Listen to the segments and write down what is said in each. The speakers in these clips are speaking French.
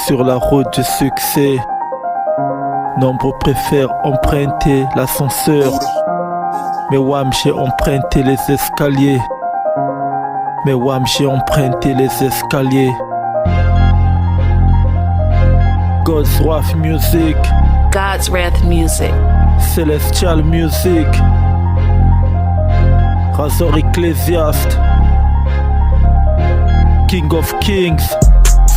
Sur la route du succès, nombreux préfèrent emprunter l'ascenseur, mais WAM j'ai emprunté les escaliers. Mais WAM j'ai emprunté les escaliers. God's Wrath Music, God's Wrath Music, Celestial Music, Razor Ecclesiast, King of Kings.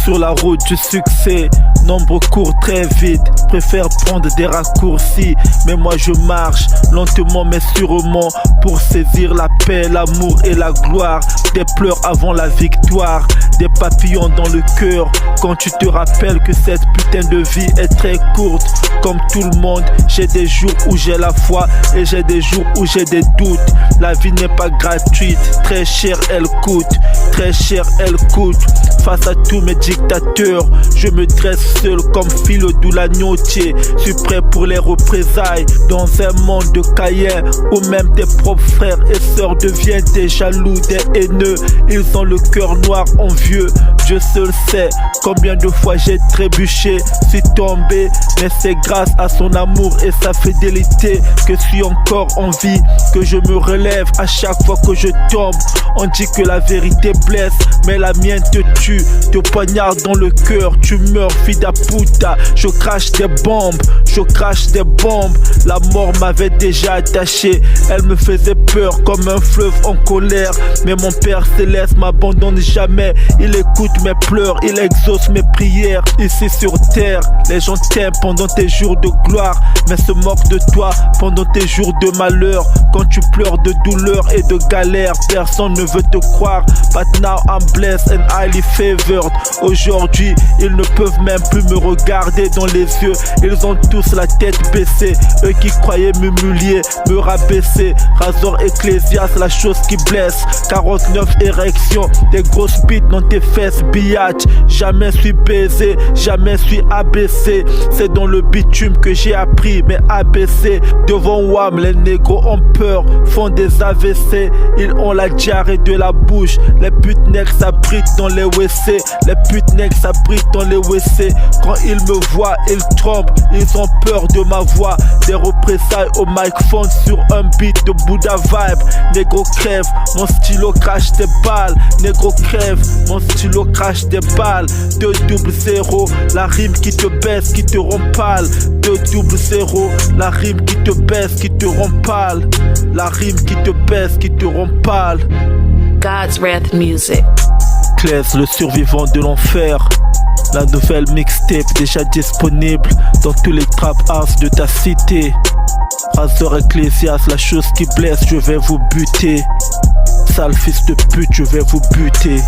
Sur la route du succès, nombre court très vite, préfère prendre des raccourcis. Mais moi je marche lentement mais sûrement pour saisir la paix, l'amour et la gloire. Des pleurs avant la victoire, des papillons dans le cœur quand tu te rappelles que cette putain de vie est très courte. Comme tout le monde, j'ai des jours où j'ai la foi et j'ai des jours où j'ai des doutes. La vie n'est pas gratuite, très cher elle coûte, très cher elle coûte. Face à tous mes dictateurs, je me dresse seul comme Philo Doulagnotier. Suis prêt pour les représailles dans un monde de Caïens où même tes propres frères et sœurs deviennent des jaloux, des haineux. Ils ont le cœur noir, envieux. Dieu seul sait combien de fois j'ai trébuché, suis tombé, mais c'est grâce à son amour et sa fidélité que je suis encore en vie, que je me relève à chaque fois que je tombe. On dit que la vérité blesse, mais la mienne te tue, te poignarde dans le cœur, tu meurs, fille de puta. Je crache des bombes, je crache des bombes. La mort m'avait déjà attaché, elle me faisait peur comme un fleuve en colère. Mais mon Père Céleste m'abandonne jamais, il écoute mes pleurs, il exauce mes prières. Ici sur terre, les gens t'aiment pendant tes jours de gloire, mais se moquent de toi pendant tes jours de malheur. Quand tu pleures de douleur et de galère, personne ne veut te croire. But now I'm blessed and highly favored. Aujourd'hui, ils ne peuvent même plus me regarder dans les yeux. Ils ont tous la tête baissée. Eux qui croyaient m'humilier, me rabaisser. Razor Ecclesiast, la chose qui blesse. 49 érections, des grosses bites dans tes fesses, billate. Jamais suis baisé, jamais suis abaissé. C'est dans le bitume que j'ai appris, mais abaissé. Devant WAM, les négros ont peur, font des AVC. Ils ont la diarrhée de la bouche. Les putes nègres s'abritent dans les WC. Les putes nègres s'abritent dans les WC. Quand ils me voient, ils trompent, ils ont peur de ma voix. Des représailles au microphone sur un beat de Buddha vibe. Négro crève, mon stylo crache des balles. Négro crève, mon stylo crache des balles. 2-0, la rime qui te baisse, qui te rend pâle. 2-0, la rime qui te baisse, qui te rend pâle. La rime qui te baisse, qui te rend pâle. God's Wrath Music, Claes, le survivant de l'enfer. La nouvelle mixtape déjà disponible dans tous les trap house de ta cité. Razor Ecclesiast, la chose qui blesse, je vais vous buter. Sale fils de pute, je vais vous buter.